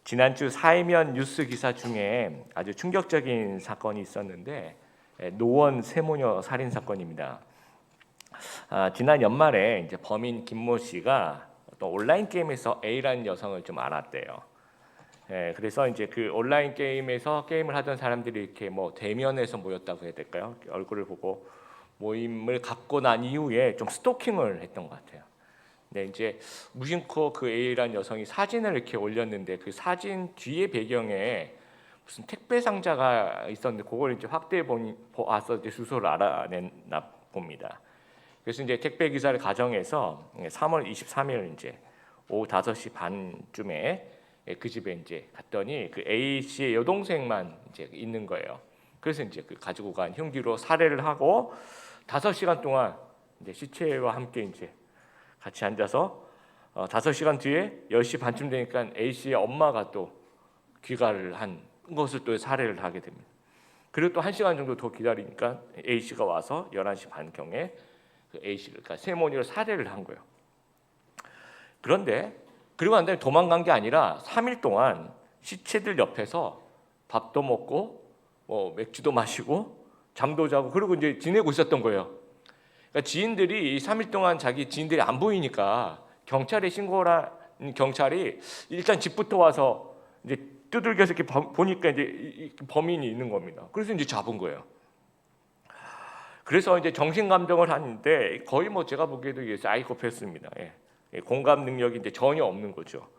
지난주 사이면 뉴스 기사 중에 아주 충격적인 사건이 있었는데 노원 세모녀 살인 사건입니다. 지난 연말에 이제 범인 김모 씨가 또 온라인 게임에서 A라는 여성을 좀 알았대요. 그래서 이제 그 온라인 게임에서 게임을 하던 사람들이 이렇게 뭐 대면에서 모였다고 해야 될까요? 얼굴을 보고 모임을 갖고 난 이후에 좀 스토킹을 했던 것 같아요. 네, 이제 무심코 그 A라는 여성이 사진을 이렇게 올렸는데 그 사진 뒤에 배경에 무슨 택배 상자가 있었는데 그걸 이제 확대해 보아서 이제 주소를 알아냈나 봅니다. 그래서 이제 택배 기사를 가정해서 3월 23일 이제 오후 5시 반쯤에 그 집에 이제 갔더니 그 A 씨의 여동생만 이제 있는 거예요. 그래서 이제 그 가지고 간 흉기로 살해를 하고 5시간 동안 이제 시체와 함께 이제 같이 앉아서 5시간 뒤에 10시 반쯤 되니까 A 씨의 엄마가 또 귀가를 한 것을 또 살해를 하게 됩니다. 그리고 또 1시간 정도 더 기다리니까 A 씨가 와서 11시 반경에 그 A 씨를 그러니까 세모니를 살해를 한 거예요. 그런데 그리고 난 다음에 도망간 게 아니라 3일 동안 시체들 옆에서 밥도 먹고 뭐 맥주도 마시고 잠도 자고 그리고 이제 지내고 있었던 거예요. 그러니까 지인들이 3일 동안 자기 지인들이 안 보이니까 경찰에 신고를 한 경찰이 일단 집부터 와서 이제 두들겨서 이렇게 보니까 이제 범인이 있는 겁니다. 그래서 이제 잡은 거예요. 그래서 이제 정신 감정을 하는데 거의 뭐 제가 보기에도 이게 사이코패스입니다. 공감 능력이 이제 전혀 없는 거죠.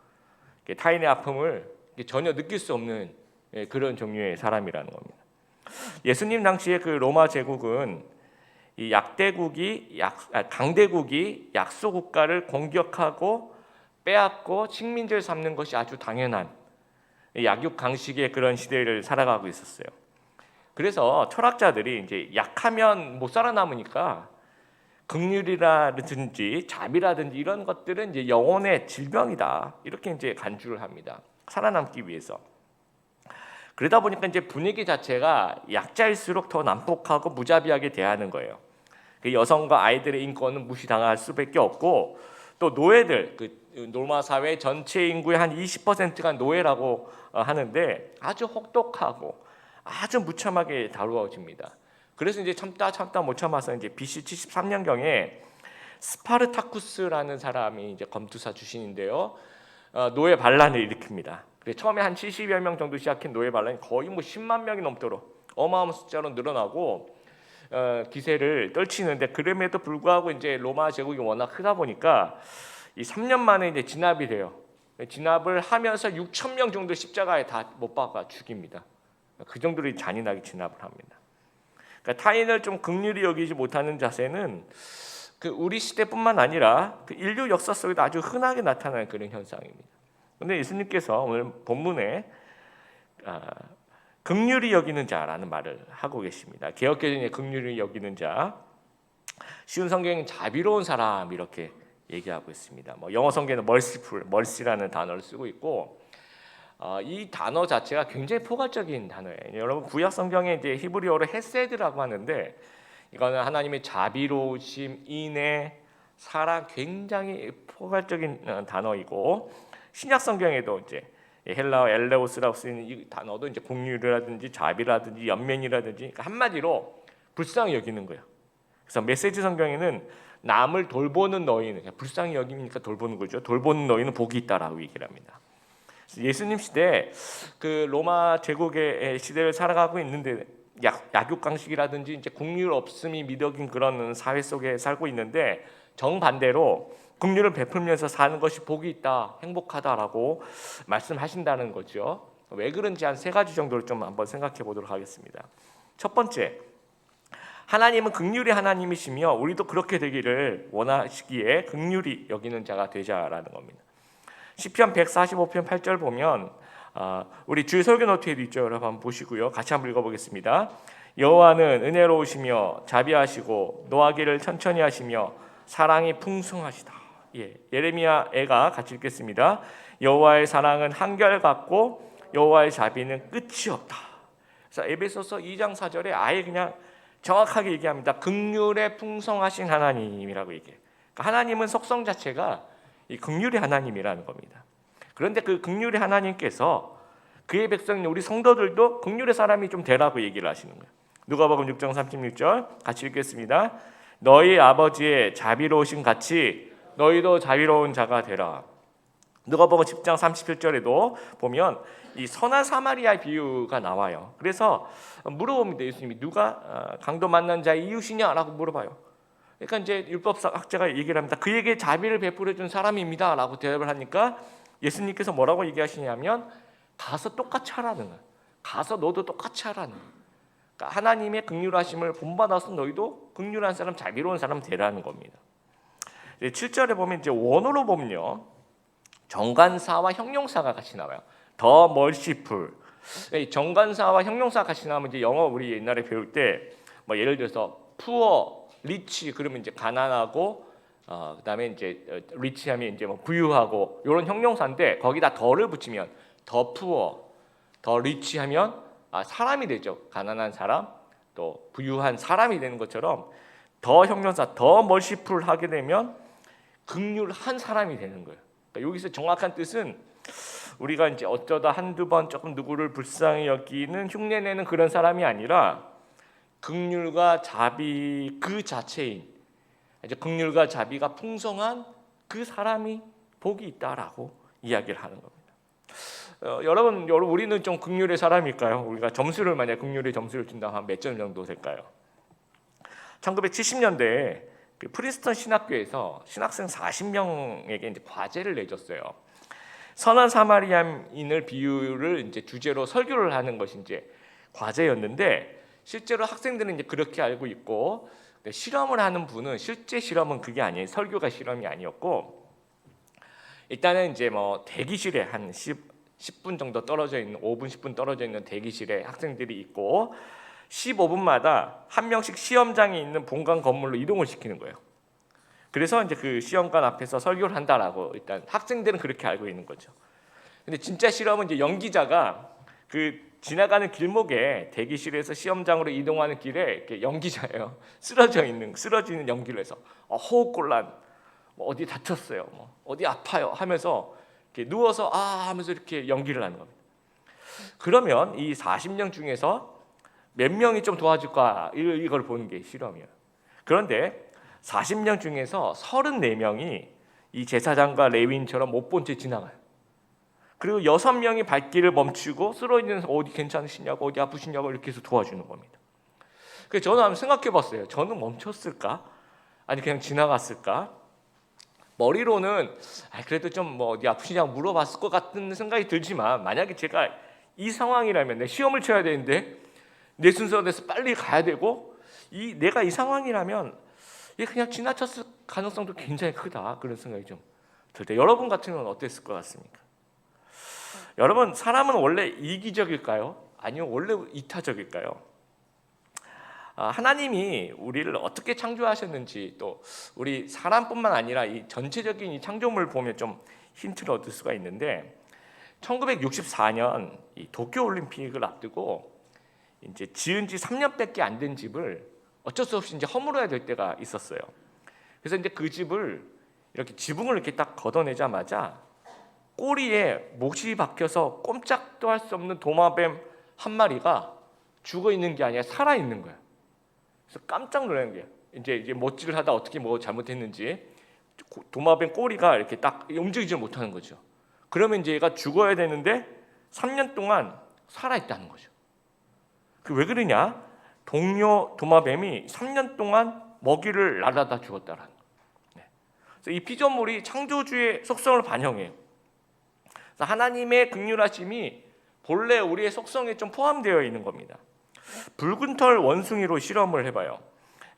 타인의 아픔을 전혀 느낄 수 없는 그런 종류의 사람이라는 겁니다. 예수님 당시에 그 로마 제국은 이 강대국이 약소 국가를 공격하고 빼앗고 식민지를 삼는 것이 아주 당연한 약육강식의 그런 시대를 살아가고 있었어요. 그래서 철학자들이 이제 약하면 못 살아남으니까 긍휼이라든지 자비라든지 이런 것들은 이제 영혼의 질병이다 이렇게 이제 간주를 합니다. 살아남기 위해서. 그러다 보니까 이제 분위기 자체가 약자일수록 더 난폭하고 무자비하게 대하는 거예요. 그 여성과 아이들의 인권은 무시당할 수밖에 없고 또 노예들, 그 로마 사회 전체 인구의 한 20%가 노예라고 하는데 아주 혹독하고 아주 무참하게 다루어집니다. 그래서 이제 참다 못 참아서 이제 BC 73년경에 스파르타쿠스라는 사람이 이제 검투사 출신인데요. 노예 반란을 일으킵니다. 처음에 한 70여 명 정도 시작한 노예 반란이 거의 뭐 10만 명이 넘도록 어마어마한 숫자로 늘어나고 기세를 떨치는데 그럼에도 불구하고 이제 로마 제국이 워낙 크다 보니까 이 3년 만에 이제 진압이 돼요. 진압을 하면서 6천 명 정도 십자가에 다 못 박아 죽입니다. 그 정도로 잔인하게 진압을 합니다. 그러니까 타인을 좀 긍휼히 여기지 못하는 자세는 그 우리 시대뿐만 아니라 그 인류 역사 속에도 아주 흔하게 나타나는 그런 현상입니다. 그런데 예수님께서 오늘 본문에 긍휼히 여기는 자라는 말을 하고 계십니다. 개역개정의 긍휼히 여기는 자, 쉬운 성경은 자비로운 사람 이렇게 얘기하고 있습니다. 뭐 영어 성경에는 mercy라는 단어를 쓰고 있고 이 단어 자체가 굉장히 포괄적인 단어예요. 여러분 구약 성경에 이제 히브리어로 헤세드라고 하는데 이거는 하나님의 자비로우심, 인애, 사랑 굉장히 포괄적인 단어이고 신약 성경에도 이제 헬라어 엘레오스라고 쓰이는 이 단어도 이제 긍휼이라든지 자비라든지 연민이라든지 그러니까 한마디로 불쌍히 여기는 거예요. 그래서 메시지 성경에는 남을 돌보는 너희는 불쌍히 여기니까 돌보는 거죠. 돌보는 너희는 복이 있다라고 얘기를 합니다. 예수님 시대 그 로마 제국의 시대를 살아가고 있는데 약육강식이라든지 이제 긍휼 없음이 미덕인 그런 사회 속에 살고 있는데 정반대로 긍휼을 베풀면서 사는 것이 복이 있다, 행복하다라고 말씀하신다는 거죠. 왜 그런지 한 3가지 정도를 좀 한번 생각해 보도록 하겠습니다. 첫 번째, 하나님은 긍휼의 하나님이시며 우리도 그렇게 되기를 원하시기에 긍휼히 여기는 자가 되자라는 겁니다. 시편 145편 8절 보면 우리 주일 설교 노트에도 있죠. 여러분 한번 보시고요. 같이 한번 읽어보겠습니다. 여호와는 은혜로우시며 자비하시고 노하기를 천천히 하시며 사랑이 풍성하시다. 예레미야 애가 같이 읽겠습니다. 여호와의 사랑은 한결같고 여호와의 자비는 끝이 없다. 그래서 에베소서 2장 4절에 아예 그냥 정확하게 얘기합니다. 긍휼에 풍성하신 하나님이라고 얘기해요. 그러니까 하나님은 속성 자체가 이 긍휼의 하나님이라는 겁니다. 그런데 그 긍휼의 하나님께서 그의 백성인 우리 성도들도 긍휼의 사람이 좀 되라고 얘기를 하시는 거예요. 누가복음 6장 36절 같이 읽겠습니다. 너희 아버지의 자비로우신 같이 너희도 자비로운 자가 되라. 누가복음 10장 37절에도 보면 이 선한 사마리아 비유가 나와요. 그래서 물어봅니다. 예수님이 누가 강도 만난 자의 이웃이냐라고 물어봐요. 그러니까 이제 율법학자가 얘기를 합니다. 그에게 자비를 베풀어 준 사람입니다라고 대답을 하니까 예수님께서 뭐라고 얘기하시냐면 가서 똑같이 하라는 거예요. 가서 너도 똑같이 하라는 거예요. 그러니까 하나님의 긍휼하심을 본받아서 너희도 긍휼한 사람, 자비로운 사람 되라는 겁니다. 7절에 보면 이제 원어로 보면요, 정관사와 형용사가 같이 나와요. 더 멀시풀. 정관사와 형용사가 같이 나오면 이제 영어 우리 옛날에 배울 때 뭐 예를 들어서 푸어, 리치 그러면 이제 가난하고 그다음에 이제 리치하면 이제 뭐 부유하고 이런 형용사인데 거기다 더를 붙이면 더 푸어, 더 리치하면 사람이 되죠. 가난한 사람, 또 부유한 사람이 되는 것처럼 더 형용사 더 멀시풀 하게 되면 긍휼한 사람이 되는 거예요. 그러니까 여기서 정확한 뜻은 우리가 이제 어쩌다 한두 번 조금 누구를 불쌍히 여기는 흉내내는 그런 사람이 아니라 긍휼과 자비 그 자체인, 이제 긍휼과 자비가 풍성한 그 사람이 복이 있다라고 이야기를 하는 겁니다. 여러분 우리는 좀 긍휼의 사람일까요? 우리가 점수를 만약 긍휼의 점수를 준다면 한 몇 점 정도 될까요? 1970년대에 그 프린스턴 신학교에서 신학생 40명에게 이제 과제를 내줬어요. 선한 사마리아인을 비유를 이제 주제로 설교를 하는 것이 이제 과제였는데 실제로 학생들은 이제 그렇게 알고 있고 실험을 하는 분은 실제 실험은 그게 아니에요. 설교가 실험이 아니었고 일단은 이제 뭐 대기실에 한 10분 정도 떨어져 있는 5분 10분 떨어져 있는 대기실에 학생들이 있고 15분마다 한 명씩 시험장이 있는 본관 건물로 이동을 시키는 거예요. 그래서 이제 그 시험관 앞에서 설교를 한다라고 일단 학생들은 그렇게 알고 있는 거죠. 근데 진짜 실험은 이제 연기자가 그 지나가는 길목에 대기실에서 시험장으로 이동하는 길에 이렇게 연기자예요. 쓰러지는 연기를 해서 호흡곤란, 뭐 어디 다쳤어요, 뭐 어디 아파요 하면서 이렇게 누워서 하면서 이렇게 연기를 하는 겁니다. 그러면 이 40명 중에서 몇 명이 좀 도와줄까 이걸 보는 게 실험이에요. 그런데 40명 중에서 34명이 이 제사장과 레위인처럼 못 본 채 지나가요. 그리고 6명이 발길을 멈추고 쓰러지는 어디 괜찮으시냐고 어디 아프시냐고 이렇게 해서 도와주는 겁니다. 그래서 저는 한번 생각해봤어요. 저는 멈췄을까? 아니 그냥 지나갔을까? 머리로는 그래도 좀 뭐 어디 아프시냐고 물어봤을 것 같은 생각이 들지만 만약에 제가 이 상황이라면 내 시험을 쳐야 되는데 내 순서가 돼서 빨리 가야 되고 내가 이 상황이라면 그냥 지나쳤을 가능성도 굉장히 크다 그런 생각이 좀 들 때 여러분 같으면 어땠을 것 같습니까? 여러분 사람은 원래 이기적일까요? 아니면 원래 이타적일까요? 하나님이 우리를 어떻게 창조하셨는지 또 우리 사람뿐만 아니라 이 전체적인 이 창조물을 보면 좀 힌트를 얻을 수가 있는데 1964년 이 도쿄 올림픽을 앞두고 이제 지은 지 3년밖에 안 된 집을 어쩔 수 없이 이제 허물어야 될 때가 있었어요. 그래서 이제 그 집을 이렇게 지붕을 이렇게 딱 걷어내자마자 꼬리에 못이 박혀서 꼼짝도 할 수 없는 도마뱀 한 마리가 죽어 있는 게 아니라 살아 있는 거야. 그래서 깜짝 놀란 게 이제 못질을 하다 어떻게 뭐 잘못했는지 도마뱀 꼬리가 이렇게 딱 움직이지 못하는 거죠. 그러면 이제 얘가 죽어야 되는데 3년 동안 살아 있다는 거죠. 그 왜 그러냐? 동료 도마뱀이 3년 동안 먹이를 날아다 죽었다라는 거예요. 그래서 이 피조물이 창조주의 속성을 반영해요. 그래서 하나님의 긍휼하심이 본래 우리의 속성에 좀 포함되어 있는 겁니다. 붉은 털 원숭이로 실험을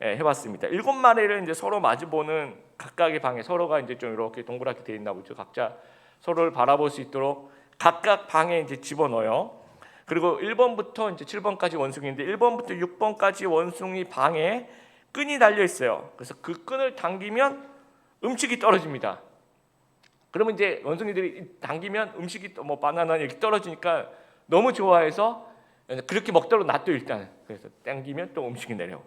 해봤습니다. 7마리를 이제 서로 마주보는 각각의 방에 서로가 이제 좀 이렇게 동그랗게 되어 있나 보죠. 각자 서로를 바라볼 수 있도록 각각 방에 이제 집어넣어요. 그리고 1번부터 이제 7번까지 원숭이인데 1번부터 6번까지 원숭이 방에 끈이 달려 있어요. 그래서 그 끈을 당기면 음식이 떨어집니다. 그러면 이제 원숭이들이 당기면 음식이 뭐 바나나 이렇게 떨어지니까 너무 좋아해서 그렇게 먹도록 놔둬 일단. 그래서 당기면 또 음식이 내려오고.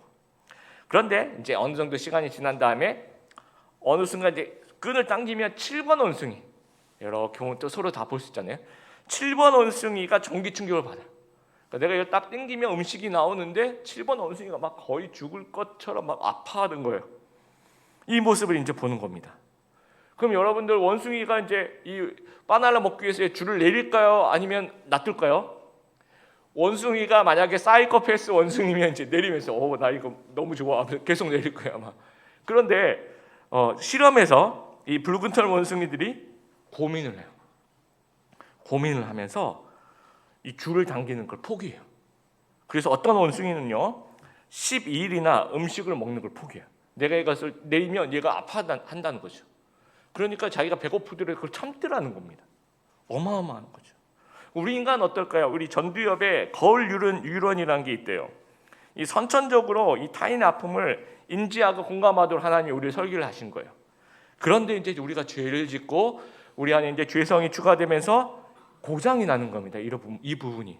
그런데 이제 어느 정도 시간이 지난 다음에 어느 순간 이제 끈을 당기면 7번 원숭이 이렇게 보면 또 서로 다 볼 수 있잖아요. 7번 원숭이가 전기 충격을 받아요. 그러니까 내가 이거 딱 당기면 음식이 나오는데 7번 원숭이가 막 거의 죽을 것처럼 막 아파하는 거예요. 이 모습을 이제 보는 겁니다. 그럼 여러분들 원숭이가 이제 이 바나나 먹기 위해서 줄을 내릴까요? 아니면 놔둘까요? 원숭이가 만약에 사이코패스 원숭이면 이제 내리면서 나 이거 너무 좋아 계속 내릴 거야 아마. 그런데 실험에서 이 붉은 털 원숭이들이 고민을 해요. 고민을 하면서 이 줄을 당기는 걸 포기해요. 그래서 어떤 원숭이는요 12일이나 음식을 먹는 걸 포기해요. 내가 이것을 내리면 얘가 아파한다는 거죠. 그러니까 자기가 배고프더라도 그걸 참더라는 겁니다. 어마어마한 거죠. 우리 인간 어떨까요? 우리 전두엽에 거울 유런이라는 게 있대요. 이 선천적으로 이 타인의 아픔을 인지하고 공감하도록 하나님이 우리를 설계를 하신 거예요. 그런데 이제 우리가 죄를 짓고 우리 안에 이제 죄성이 추가되면서 고장이 나는 겁니다. 이 부분이.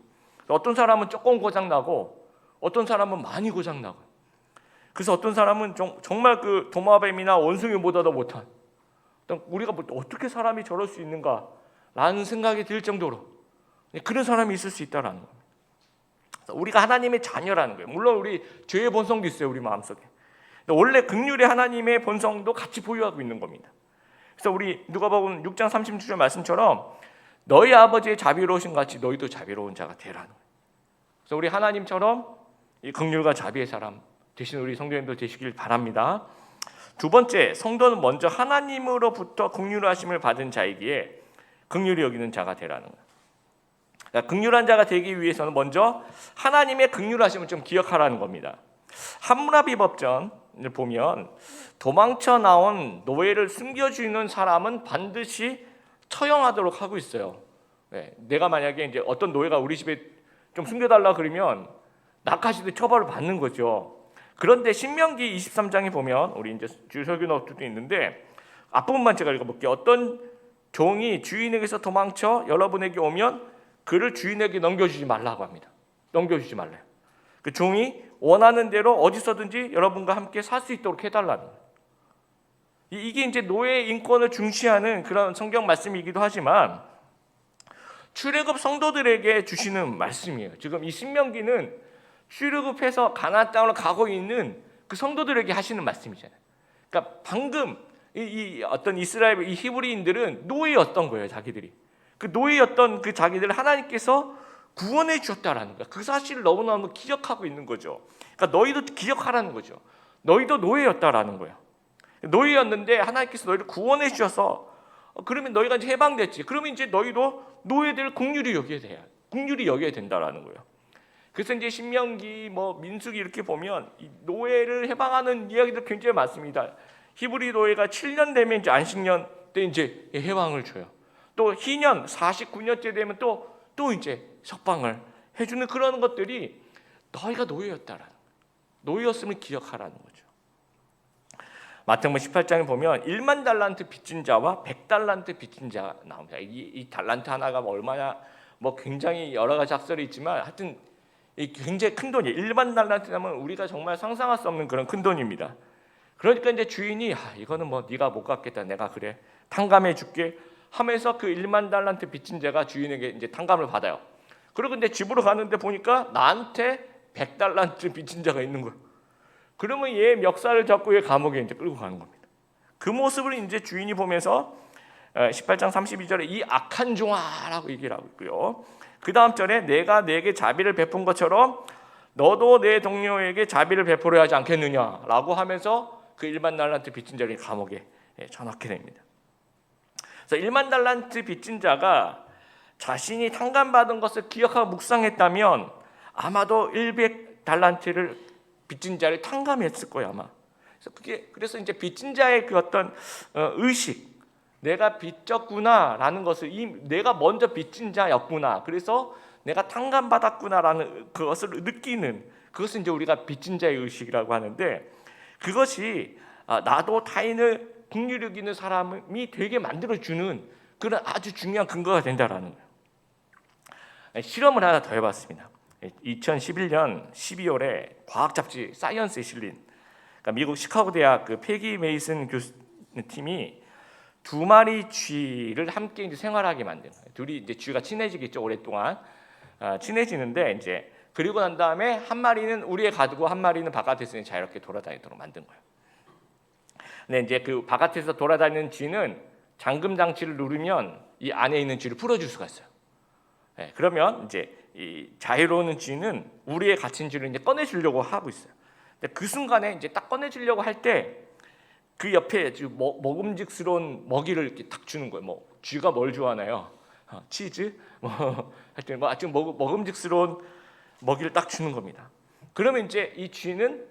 어떤 사람은 조금 고장 나고 어떤 사람은 많이 고장 나고. 그래서 어떤 사람은 정말 그 도마뱀이나 원숭이보다도 못한 우리가 어떻게 사람이 저럴 수 있는가라는 생각이 들 정도로 그런 사람이 있을 수 있다라는 겁니다. 우리가 하나님의 자녀라는 거예요. 물론 우리 죄의 본성도 있어요. 우리 마음속에. 원래 긍휼의 하나님의 본성도 같이 보유하고 있는 겁니다. 그래서 우리 누가복음 6장 36절 말씀처럼 너희 아버지의 자비로우신 같이 너희도 자비로운 자가 되라는 거예요. 그래서 우리 하나님처럼 이 긍휼과 자비의 사람 되신 우리 성도님들 되시길 바랍니다. 두 번째, 성도는 먼저 하나님으로부터 긍휼하심을 받은 자이기에 긍휼히 여기는 자가 되라는 거예요. 그러니까 긍휼한 자가 되기 위해서는 먼저 하나님의 긍휼하심을 좀 기억하라는 겁니다. 함무라비 법전을 보면 도망쳐 나온 노예를 숨겨주는 사람은 반드시 처형하도록 하고 있어요. 내가 만약에 이제 어떤 노예가 우리 집에 좀 숨겨달라 그러면 낙하시듯 처벌을 받는 거죠. 그런데 신명기 23장에 보면 우리 이제 주설교 노트도 있는데 앞부분만 제가 읽어볼게요. 어떤 종이 주인에게서 도망쳐 여러분에게 오면 그를 주인에게 넘겨주지 말라고 합니다. 넘겨주지 말래요. 그 종이 원하는 대로 어디서든지 여러분과 함께 살 수 있도록 해달라는 거예요. 이게 이제 노예의 인권을 중시하는 그런 성경 말씀이기도 하지만 출애굽 성도들에게 주시는 말씀이에요. 지금 이 신명기는 출애굽해서 가나안 땅으로 가고 있는 그 성도들에게 하시는 말씀이잖아요. 그러니까 방금 이 어떤 이스라엘 이 히브리인들은 노예였던 거예요, 자기들이. 그 노예였던 그 자기들을 하나님께서 구원해 주셨다라는 거야. 그 사실을 너무너무 기억하고 있는 거죠. 그러니까 너희도 기억하라는 거죠. 너희도 노예였다라는 거야. 노예였는데 하나님께서 너희를 구원해 주셔서 그러면 너희가 이제 해방됐지. 그러면 이제 너희도 노예들을 긍휼히 여겨야 된다라는 거예요. 그래서 이제 신명기 민수기 이렇게 보면 이 노예를 해방하는 이야기도 굉장히 많습니다. 히브리 노예가 7년 되면 이제 안식년 때 이제 해방을 줘요. 또 희년 49년째 되면 또 이제 석방을 해주는 그런 것들이 너희가 노예였다라는 거예요. 노예였음을 기억하라는 거죠. 마태복음 18장에 보면 1만 달란트 빚진 자와 100달란트 빚진 자가 나옵니다. 이 달란트 하나가 얼마나 굉장히 여러 가지 학설이 있지만 하여튼 굉장히 큰 돈이에요. 1만 달란트라면 우리가 정말 상상할 수 없는 그런 큰 돈입니다. 그러니까 이제 주인이 이거는 네가 못 갚겠다. 내가 그래 탕감해 줄게 하면서 그 1만 달란트 빚진 자가 주인에게 이제 탕감을 받아요. 그리고 근데 집으로 가는데 보니까 나한테 100달란트 빚진 자가 있는 거예요. 그러면 얘 멱살을 잡고 얘 감옥에 이제 끌고 가는 겁니다. 그 모습을 이제 주인이 보면서 18장 32절에 이 악한 종아라고 얘기를 하고 있고요. 그 다음 절에 내가 내게 자비를 베푼 것처럼 너도 내 동료에게 자비를 베풀어야 하지 않겠느냐라고 하면서 그 1만 달란트 빚진 자를 감옥에 쳐넣게 됩니다. 그래서 1만 달란트 빚진 자가 자신이 탕감받은 것을 기억하고 묵상했다면 아마도 100달란트를 빚진 자를 탕감했을 거예요 아마. 그래서 이제 빚진 자의 그 어떤 의식, 내가 빚졌구나라는 것을 내가 먼저 빚진 자였구나. 그래서 내가 탕감받았구나라는 그것을 느끼는 그것은 이제 우리가 빚진 자의 의식이라고 하는데 그것이 나도 타인을 긍휼히 여기는 사람이 되게 만들어주는 그런 아주 중요한 근거가 된다라는 거예요. 실험을 하나 더 해봤습니다. 2011년 12월에 과학 잡지 사이언스에 실린 그러니까 미국 시카고 대학 그 패기 메이슨 교수팀이 두 마리 쥐를 함께 이제 생활하게 만든 거예요. 둘이 이제 쥐가 친해지겠죠, 오랫동안. 친해지는데 이제 그리고 난 다음에 한 마리는 우리에 가두고 한 마리는 바깥에서 자유롭게 돌아다니도록 만든 거예요. 근데 이제 그 바깥에서 돌아다니는 쥐는 잠금 장치를 누르면 이 안에 있는 쥐를 풀어줄 수가 있어요. 네, 그러면 이제 이 자유로운 쥐는 우리의 갇힌 쥐를 이제 꺼내주려고 하고 있어요. 근데 그 순간에 이제 딱 꺼내주려고 할 때 그 옆에 먹음직스러운 먹이를 이렇게 딱 주는 거예요. 뭐 쥐가 뭘 좋아하나요? 치즈? 뭐 하여튼 뭐 아주 먹음직스러운 먹이를 딱 주는 겁니다. 그러면 이제 이 쥐는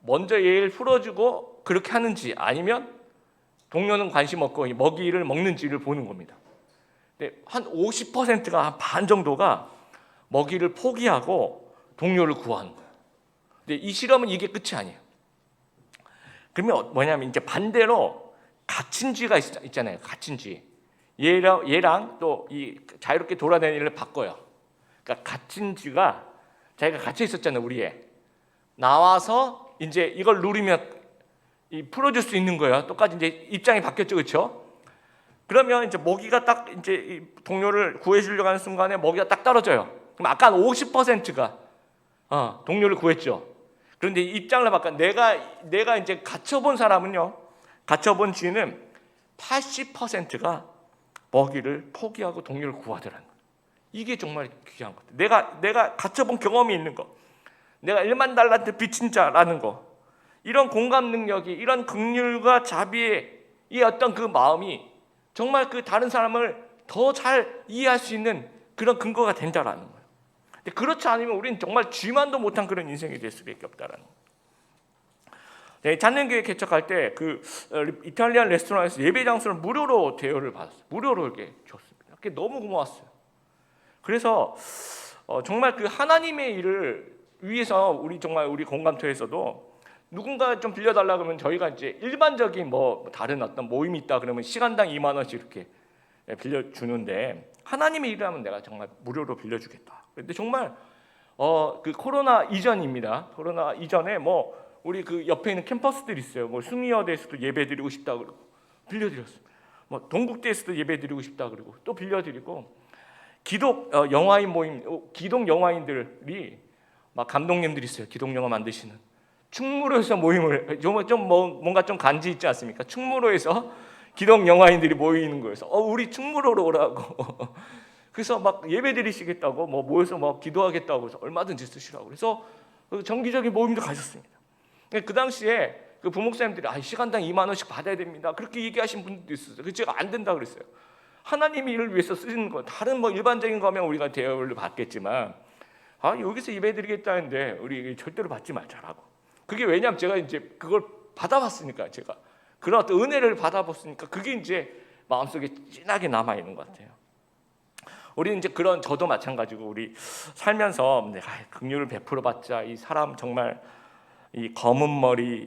먼저 얘를 풀어주고 그렇게 하는지 아니면 동료는 관심 없고 먹이를 먹는지를 보는 겁니다. 근데 한 50%가 한 반 정도가 먹이를 포기하고 동료를 구하는 거예요. 근데 이 실험은 이게 끝이 아니에요. 그러면 뭐냐면 이제 반대로 갇힌 쥐가 있잖아요. 갇힌 쥐. 얘랑 또 이 자유롭게 돌아다니는 일을 바꿔요. 그러니까 갇힌 쥐가 자기가 갇혀 있었잖아요. 우리에 나와서 이제 이걸 누르면 풀어줄 수 있는 거예요. 똑같이 이제 입장이 바뀌었죠, 그렇죠? 그러면 이제 먹이가 딱 이제 이 동료를 구해주려고 하는 순간에 먹이가 딱 떨어져요. 그럼 아까 50%가 동료를 구했죠. 그런데 입장을 바꿔 내가 이제 갇혀본 사람은요, 갇혀본 쥐는 80%가 먹이를 포기하고 동료를 구하더라는 거예요. 이게 정말 귀한 것 같아요. 내가 갇혀본 경험이 있는 거, 내가 1만 달란트 빚진 자라는 거, 이런 공감 능력이, 이런 긍휼과 자비의 이 어떤 그 마음이 정말 그 다른 사람을 더 잘 이해할 수 있는 그런 근거가 된다라는 거예요. 근데 그렇지 않으면 우리는 정말 쥐만도 못한 그런 인생이 될 수밖에 없다라는 거예요. 네, 찬양교회 개척할 때 그 이탈리안 레스토랑에서 예배 장소를 무료로 대여를 받았어요. 무료로 이렇게 줬습니다. 그게 너무 고마웠어요. 그래서 정말 그 하나님의 일을 위해서 우리 공감토에서도 누군가 좀 빌려달라 그러면 저희가 이제 일반적인 뭐 다른 어떤 모임이 있다 그러면 시간당 2만 원씩 이렇게 빌려주는데 하나님의 일을 하면 내가 정말 무료로 빌려주겠다. 그런데 정말 그 코로나 이전입니다. 코로나 이전에 뭐 우리 그 옆에 있는 캠퍼스들이 있어요. 뭐 숭이여대에서도 예배드리고 싶다 그러고 빌려드렸어요. 뭐 동국대에서도 예배드리고 싶다 그러고 또 빌려드리고 기독 영화인 모임, 기독 영화인들이 막 감독님들이 있어요. 기독 영화 만드시는 충무로에서 모임을 뭔가 좀 간지 있지 않습니까? 충무로에서 기독 영화인들이 모이는 거여서 우리 충무로로 오라고 그래서 막 예배드리시겠다고 뭐 모여서 막 기도하겠다고 해서 얼마든지 쓰시라고 그래서 정기적인 모임도 가셨습니다. 그 당시에 그 부목사님들이 시간당 2만 원씩 받아야 됩니다. 그렇게 얘기하신 분들도 있었어요. 그래서 제가 안 된다 그랬어요. 하나님의 일을 위해서 쓰시는 거 다른 뭐 일반적인 거면 우리가 대여를 받겠지만 여기서 예배드리겠다는데 우리 절대로 받지 말자라고. 그게 왜냐하면 제가 이제 그걸 받아봤으니까 제가 그런 어떤 은혜를 받아봤으니까 그게 이제 마음속에 진하게 남아 있는 것 같아요. 우리는 이제 그런 저도 마찬가지고 우리 살면서 내가 긍휼을 베풀어봤자 이 사람 정말 이 검은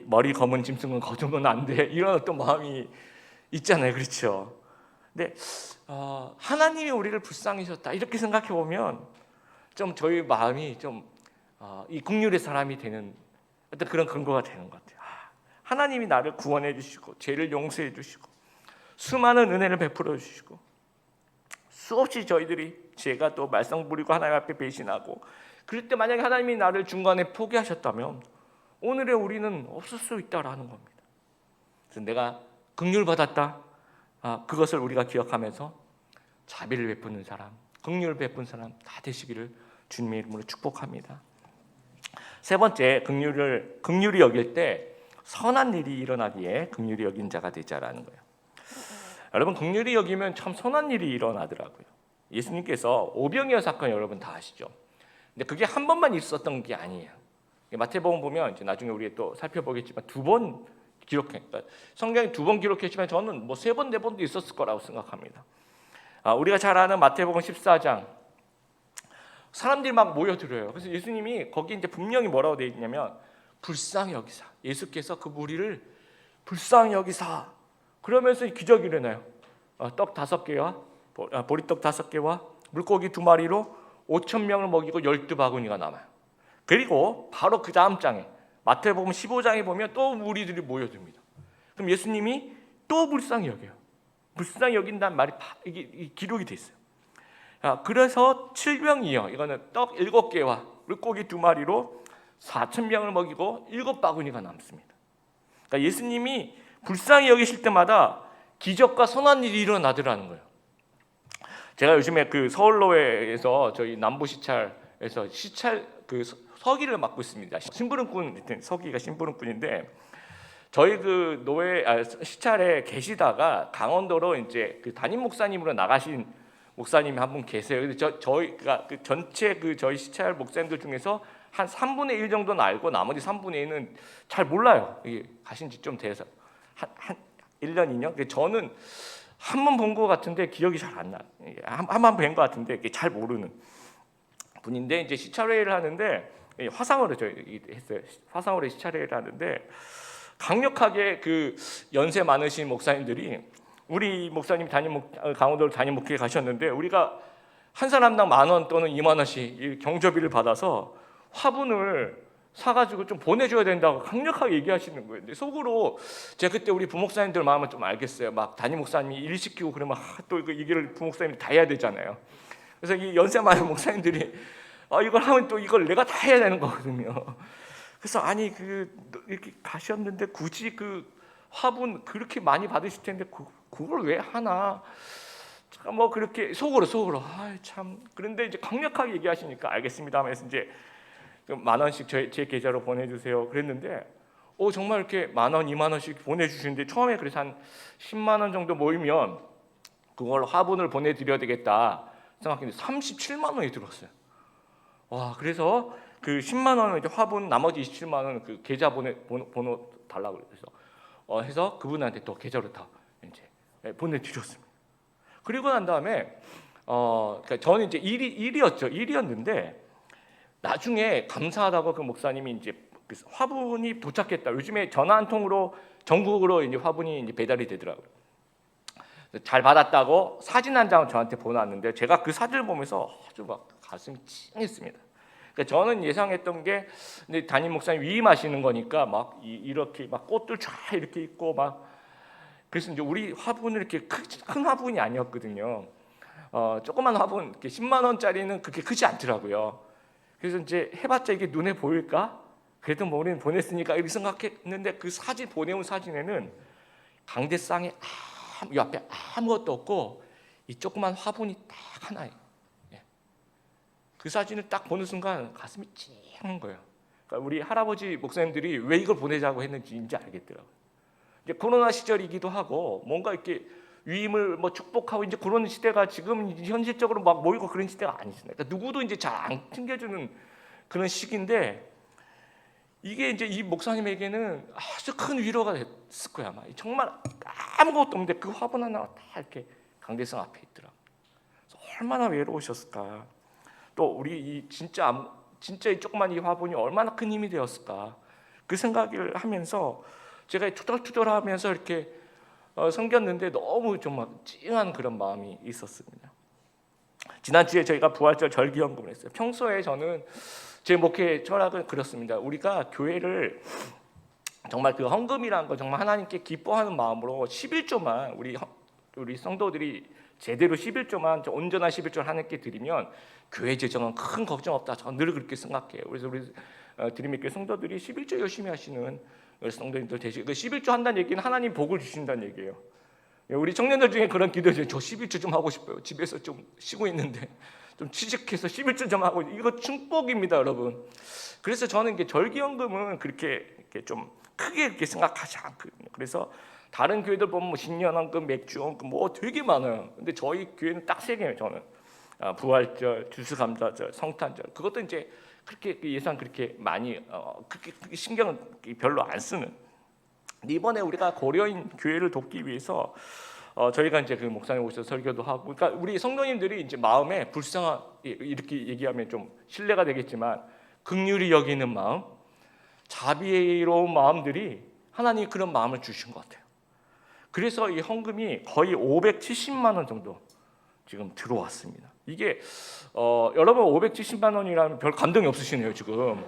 머리 검은 짐승은 거두면 안 돼 이런 어떤 마음이 있잖아요, 그렇죠? 근데 하나님이 우리를 불쌍히셨다 이렇게 생각해 보면 좀 저희 마음이 좀 이 긍휼의 사람이 되는 어떤 그런 근거가 되는 것 같아요. 하나님이 나를 구원해 주시고 죄를 용서해 주시고 수많은 은혜를 베풀어 주시고 수없이 저희들이 죄가 또 말썽 부리고 하나님 앞에 배신하고 그럴 때 만약에 하나님이 나를 중간에 포기하셨다면 오늘의 우리는 없을 수 있다라는 겁니다. 그래서 내가 긍휼 받았다. 그것을 우리가 기억하면서 자비를 베푸는 사람, 긍휼을 베푼 사람 다 되시기를 주님의 이름으로 축복합니다. 세 번째, 긍휼히 여길 때 선한 일이 일어나기에 긍휼히 여긴 자가 되자라는 거예요. 여러분 긍휼히 여기면 참 선한 일이 일어나더라고요. 예수님께서 오병이어 사건 여러분 다 아시죠? 근데 그게 한 번만 있었던 게 아니에요. 마태복음 보면 이제 나중에 우리 또 살펴보겠지만 두 번 그러니까 성경이 두 번 기록했지만 저는 뭐 세 번, 네 번도 있었을 거라고 생각합니다. 우리가 잘 아는 마태복음 14장 사람들이 막 모여들어요. 그래서 예수님이 거기 이제 분명히 뭐라고 되어 있냐면 불쌍히 여기사 예수께서 그 무리를 불쌍히 여기사 그러면서 기적이 일어나요. 떡 5개와 보리떡 5개와 물고기 2마리로 5,000명을 먹이고 12바구니가 남아요. 그리고 바로 그 다음 장에 마태복음 15장에 보면 또 무리들이 모여듭니다. 그럼 예수님이 또 불쌍히 여겨요. 불쌍히 여긴다는 말이 이게 기록이 돼 있어요. 그래서 7병이요. 이거는 떡 7개와 물고기 2마리로 4,000명을 먹이고 7바구니가 남습니다. 그러니까 예수님이 불쌍히 여기실 때마다 기적과 선한 일이 일어나더라는 거예요. 제가 요즘에 그 서울로회에서 저희 남부시찰에서 시찰 그 서기를 맡고 있습니다. 심부름꾼, 서기가 심부름꾼인데 저희 그 노회 시찰에 계시다가 강원도로 이제 그 담임 목사님으로 나가신 목사님이 한 분 계세요. 근데 저희가 그 전체 그 저희 시찰 목사님들 중에서 한 3분의 1 정도는 알고 나머지 3분의 1은 잘 몰라요. 이게 가신 지 좀 돼서 한 1년 2년. 저는 한 번 본 것 같은데 기억이 잘 안 나. 한 번 뵌 것 같은데 잘 모르는 분인데 이제 시찰회의를 하는데 화상으로 저희 했어요. 화상으로 시찰회의를 하는데 강력하게 그 연세 많으신 목사님들이 우리 목사님 강원도로 담임 목회에 가셨는데 우리가 한 사람당 10,000원 또는 20,000원씩 경조비를 받아서 화분을 사가지고 좀 보내줘야 된다고 강력하게 얘기하시는 거예요. 근데 속으로 제가 그때 우리 부목사님들 마음을 좀 알겠어요. 막 담임 목사님이 일 시키고 그러면 또 이 일을 부목사님이 다 해야 되잖아요. 그래서 이 연세 많은 목사님들이 이걸 하면 또 이걸 내가 다 해야 되는 거거든요. 그래서 아니 이렇게 가셨는데 굳이 그 화분 그렇게 많이 받으실 텐데 그걸 왜 하나? 뭐 그렇게 속으로 참. 그런데 이제 강력하게 얘기하시니까 알겠습니다 하면서 이제 10,000원씩 제 계좌로 보내주세요 그랬는데 정말 이렇게 10,000원, 20,000원씩 보내주시는데 처음에 그래서 한 10만 원 정도 모이면 그걸 화분을 보내드려야 되겠다 생각했는데 37만 원이 들었어요. 와, 그래서 그 10만 원은 이제 화분, 나머지 27만 원은 그 계좌 번호 달라고 그래서 해서 그분한테 또 계좌로 다 이제 보내드렸습니다. 그리고 난 다음에 그러니까 저는 이제 일이었는데 나중에 감사하다고 그 목사님이 이제 그 화분이 도착했다. 요즘에 전화 한 통으로 전국으로 이제 화분이 이제 배달이 되더라고요. 잘 받았다고 사진 한 장을 저한테 보내왔는데 제가 그 사진을 보면서 아주 막 가슴이 찡했습니다. 그러니까 저는 예상했던 게 담임 목사님 위임하시는 거니까 막 이렇게 막 꽃들 쫙 이렇게 있고 막 그래서 이제 우리 화분은 이렇게 큰 화분이 아니었거든요. 조그만 화분 이렇게 10만 원짜리는 그렇게 크지 않더라고요. 그래서 이제 해봤자 이게 눈에 보일까? 그래도 뭐 우리는 보냈으니까 이렇게 생각했는데 그 사진 보내온 사진에는 강대상에 이 앞에 아무것도 없고 이 조그만 화분이 딱 하나예요. 그 사진을 딱 보는 순간 가슴이 찡한 거예요. 그러니까 우리 할아버지 목사님들이 왜 이걸 보내자고 했는지 이제 알겠더라고요. 이제 코로나 시절이기도 하고 뭔가 이렇게 위임을 뭐 축복하고 이제 그런 시대가 지금 현실적으로 막 모이고 그런 시대가 아니잖아요. 그러니까 누구도 이제 잘 안 챙겨주는 그런 시기인데 이게 이제 이 목사님에게는 아주 큰 위로가 됐을 거야 아마. 정말 아무것도 없는데 그 화분 하나가 다 이렇게 강대상 앞에 있더라. 얼마나 외로우셨을까. 또 우리 이 진짜 이 조그만 이 화분이 얼마나 큰 힘이 되었을까. 그 생각을 하면서 제가 투덜투덜하면서 이렇게 섬겼는데 너무 정말 찡한 그런 마음이 있었습니다. 지난주에 저희가 부활절 절기연금을 했어요. 평소에 저는 제 목회 철학은 그렇습니다. 우리가 교회를 정말 그 헌금이라는 거 정말 하나님께 기뻐하는 마음으로 11조만 우리 성도들이 제대로 11조만 온전한 11조를 하나님께 드리면 교회 재정은 큰 걱정 없다. 저는 늘 그렇게 생각해요. 그래서 우리 드림의교회 성도들이 11조 열심히 하시는 성도님들 되시고 그 11조 한다는 얘기는 하나님 복을 주신다는 얘기예요. 우리 청년들 중에 그런 기도죠. 저 11조 좀 하고 싶어요. 집에서 좀 쉬고 있는데 좀 취직해서 11조 좀 하고 이거 축복입니다, 여러분. 그래서 저는 이게 절기연금은 그렇게 좀 크게 이렇게 생각하지 않거든요. 그래서 다른 교회들 보면 뭐 신년헌금, 맥주헌금 뭐 되게 많아요. 근데 저희 교회는 딱 3개예요. 저는 부활절, 추수감사절, 성탄절. 그것도 이제 그렇게 예산 그렇게 많이 그렇게 신경은 별로 안 쓰는. 이번에 우리가 고려인 교회를 돕기 위해서 저희가 이제 그 목사님 오셔서 설교도 하고, 그러니까 우리 성도님들이 이제 마음에 불쌍한 이렇게 얘기하면 좀 신뢰가 되겠지만 긍휼히 여기는 마음, 자비로운 마음들이 하나님이 그런 마음을 주신 것 같아요. 그래서 이 헌금이 거의 570만 원 정도 지금 들어왔습니다. 이게 여러분 570만 원이라면 별 감동이 없으시네요 지금.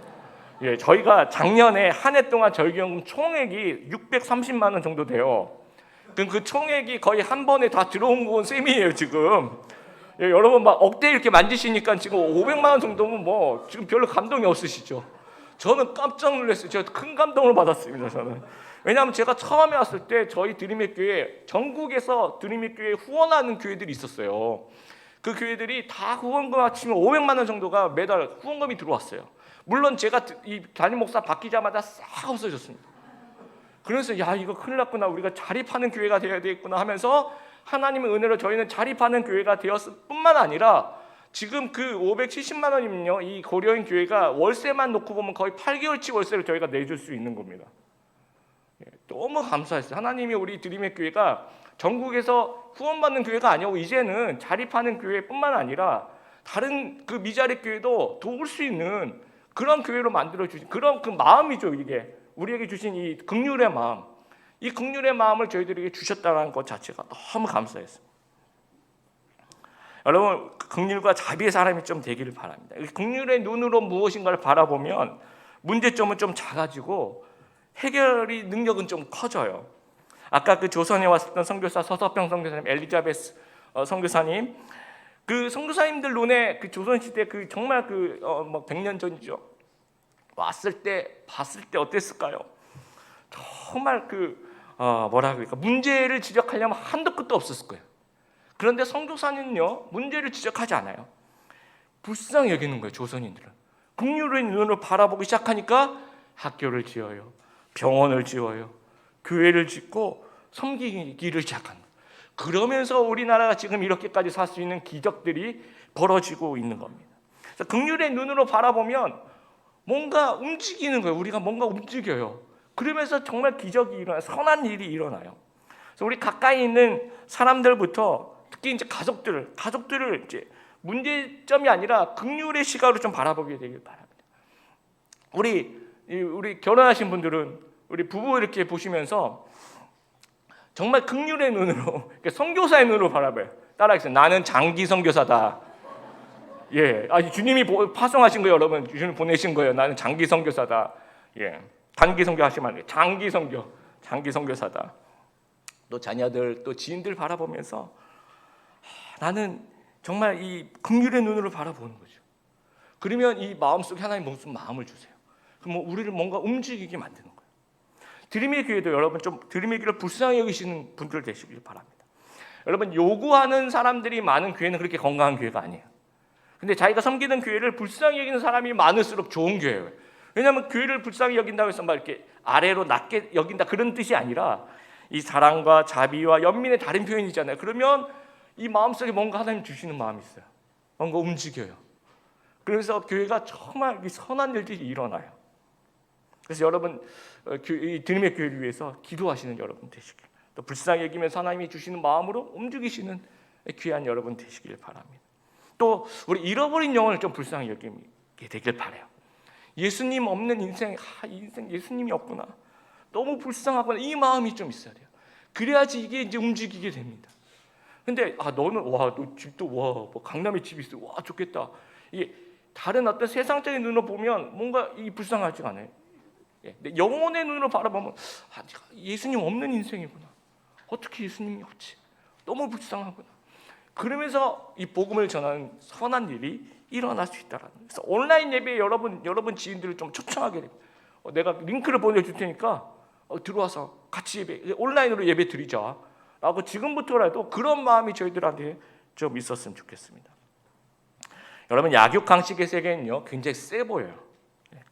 예, 저희가 작년에 한 해 동안 절기연금 총액이 630만 원 정도 돼요. 그 총액이 거의 한 번에 다 들어온 건 셈이에요 지금. 예, 여러분 막 억대 이렇게 만지시니까 지금 500만 원 정도면 뭐 지금 별로 감동이 없으시죠? 저는 깜짝 놀랐어요. 제가 큰 감동을 받았습니다. 저는. 왜냐하면 제가 처음에 왔을 때 저희 드림의 교회, 전국에서 드림의 교회에 후원하는 교회들이 있었어요. 그 교회들이 다 후원금 합치면 500만 원 정도가 매달 후원금이 들어왔어요. 물론 제가 이 담임 목사 바뀌자마자 싹 없어졌습니다. 그래서 야, 이거 큰일 났구나, 우리가 자립하는 교회가 되어야 되겠구나 하면서 하나님의 은혜로 저희는 자립하는 교회가 되었을 뿐만 아니라 지금 그 570만 원이면요, 이 고려인 교회가 월세만 놓고 보면 거의 8개월치 월세를 저희가 내줄 수 있는 겁니다. 너무 감사했어요. 하나님이 우리 드림의 교회가 전국에서 후원받는 교회가 아니고 이제는 자립하는 교회뿐만 아니라 다른 그 미자립 교회도 도울 수 있는 그런 교회로 만들어 주신 그런 그 마음이죠. 이게 우리에게 주신 이 긍휼의 마음, 이 긍휼의 마음을 저희들에게 주셨다는 것 자체가 너무 감사했어요. 여러분, 긍휼과 자비의 사람이 좀 되기를 바랍니다. 긍휼의 눈으로 무엇인가를 바라보면 문제점은 좀 작아지고 해결이 능력은 좀 커져요. 아까 그 조선에 왔었던 선교사 서서평 선교사님, 엘리자베스 선교사님, 그 선교사님들 눈에 그 조선 시대 그 정말 그 뭐 100년 전이죠. 왔을 때 봤을 때 어땠을까요? 정말 그 뭐라 그럴까, 문제를 지적하려면 한도 끝도 없었을 거예요. 그런데 선교사님은요, 문제를 지적하지 않아요. 불쌍히 여기는 거예요. 조선인들은 긍휼의 눈으로 바라보기 시작하니까 학교를 지어요, 병원을 지어요, 교회를 짓고 섬기기를 시작한 거예요. 그러면서 우리나라가 지금 이렇게까지 살 수 있는 기적들이 벌어지고 있는 겁니다. 그래서 긍휼의 눈으로 바라보면 뭔가 움직이는 거예요. 우리가 뭔가 움직여요. 그러면서 정말 기적이 일어나요. 선한 일이 일어나요. 그래서 우리 가까이 있는 사람들부터 특히 이제 가족들을 이제 문제점이 아니라 긍휼의 시각으로 좀 바라보게 되길 바랍니다. 우리 결혼하신 분들은 우리 부부 이렇게 보시면서 정말 긍휼의 눈으로, 선교사의 눈으로 바라봐요. 따라하겠습니다. 나는 장기 선교사다. 예, 주님이 파송하신 거예요, 여러분. 주님 보내신 거예요. 나는 장기 선교사다. 예, 단기 선교 하시면 안 돼요. 장기 선교사다. 또 자녀들, 또 지인들 바라보면서 나는 정말 이 긍휼의 눈으로 바라보는 거죠. 그러면 이 마음속에 하나님 무슨 마음을 주세요. 그럼 우리를 뭔가 움직이게 만드는 거예요. 드림의 교회도 여러분 좀 드림의 교회를 불쌍히 여기시는 분들 되시길 바랍니다. 여러분, 요구하는 사람들이 많은 교회는 그렇게 건강한 교회가 아니에요. 근데 자기가 섬기는 교회를 불쌍히 여기는 사람이 많을수록 좋은 교회예요. 왜냐하면 교회를 불쌍히 여긴다고 해서 막 이렇게 아래로 낮게 여긴다 그런 뜻이 아니라 이 사랑과 자비와 연민의 다른 표현이잖아요. 그러면 이 마음속에 뭔가 하나님 주시는 마음이 있어요. 뭔가 움직여요. 그래서 교회가 정말 선한 일들이 일어나요. 그래서 여러분, 이 드림의 교회를 위해서 기도하시는 여러분 되시길, 또 불쌍히 여기면서 하나님이 주시는 마음으로 움직이시는 귀한 여러분 되시길 바랍니다. 또 우리 잃어버린 영혼을 좀 불쌍히 여기게 되길 바라요. 예수님 없는 인생, 인생 예수님이 없구나, 너무 불쌍하구나, 이 마음이 좀 있어야 돼요. 그래야지 이게 이제 움직이게 됩니다. 근데 너는 너 집도 뭐 강남에 집이 있어, 좋겠다. 이게 다른 어떤 세상적인 눈으로 보면 뭔가 이 불쌍하지가 않아요. 근데 영혼의 눈으로 바라보면 예수님 없는 인생이구나. 어떻게 예수님이 없지? 너무 불쌍하구나. 그러면서 이 복음을 전하는 선한 일이 일어날 수 있다라는. 그래서 온라인 예배에 여러분 지인들을 좀 초청하게 됩니다. 내가 링크를 보내줄 테니까 들어와서 같이 예배, 온라인으로 예배 드리자라고 지금부터라도 그런 마음이 저희들한테 좀 있었으면 좋겠습니다. 여러분, 약육강식의 세계는요 굉장히 세 보여요.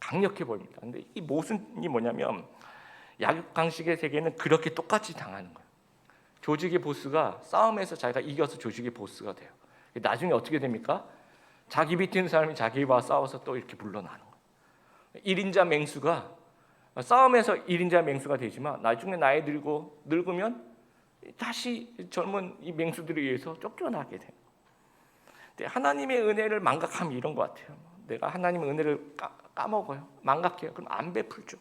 강력해 보입니다. 근데 이 모순이 뭐냐면 약육강식의 세계는 그렇게 똑같이 당하는 거예요. 조직의 보스가 싸움에서 자기가 이겨서 조직의 보스가 돼요. 나중에 어떻게 됩니까? 자기 밑에 있는 사람이 자기와 싸워서 또 이렇게 물러나는 거예요. 1인자 맹수가 싸움에서 1인자 맹수가 되지만 나중에 나이 들고 늙으면 다시 젊은 이 맹수들에 의해서 쫓겨나게 돼요. 하나님의 은혜를 망각하면 이런 것 같아요. 내가 하나님의 은혜를 까먹어요. 망각해요. 그럼 안 베풀죠.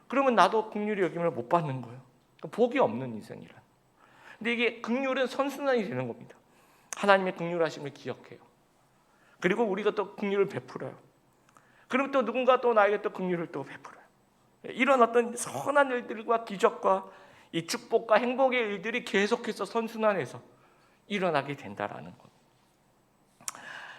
그러면 나도 긍휼히 여김을 못 받는 거예요. 복이 없는 인생이란. 근데 이게 긍휼은 선순환이 되는 겁니다. 하나님의 긍휼하심을 기억해요. 그리고 우리가 또 긍휼을 베풀어요. 그럼 또 누군가 또 나에게 또 긍휼을 또 베풀어요. 이런 어떤 선한 일들과 기적과 이 축복과 행복의 일들이 계속해서 선순환해서 일어나게 된다라는 것.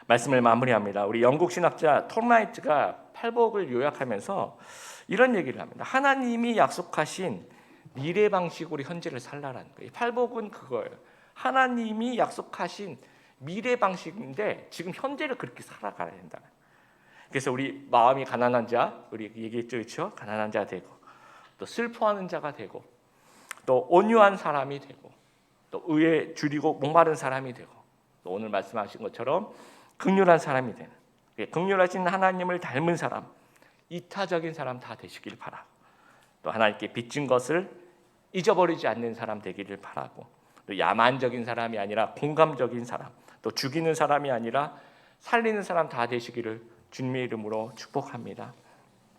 말씀을 마무리합니다. 우리 영국 신학자 톰 라이트가 팔복을 요약하면서 이런 얘기를 합니다. 하나님이 약속하신 미래 방식으로 현재를 살라라는 거예요. 팔복은 그거예요. 하나님이 약속하신 미래 방식인데 지금 현재를 그렇게 살아가야 된다. 그래서 우리 마음이 가난한 자, 우리 얘기했죠, 그렇죠? 가난한 자 되고, 또 슬퍼하는 자가 되고, 또 온유한 사람이 되고, 또 의에 줄이고 목마른 사람이 되고, 또 오늘 말씀하신 것처럼 긍휼한 사람이 되는, 긍휼하신 하나님을 닮은 사람, 이타적인 사람 다 되시길 바라고, 또 하나님께 빚진 것을 잊어버리지 않는 사람 되기를 바라고, 또 야만적인 사람이 아니라 공감적인 사람, 또 죽이는 사람이 아니라 살리는 사람 다 되시기를 주님의 이름으로 축복합니다.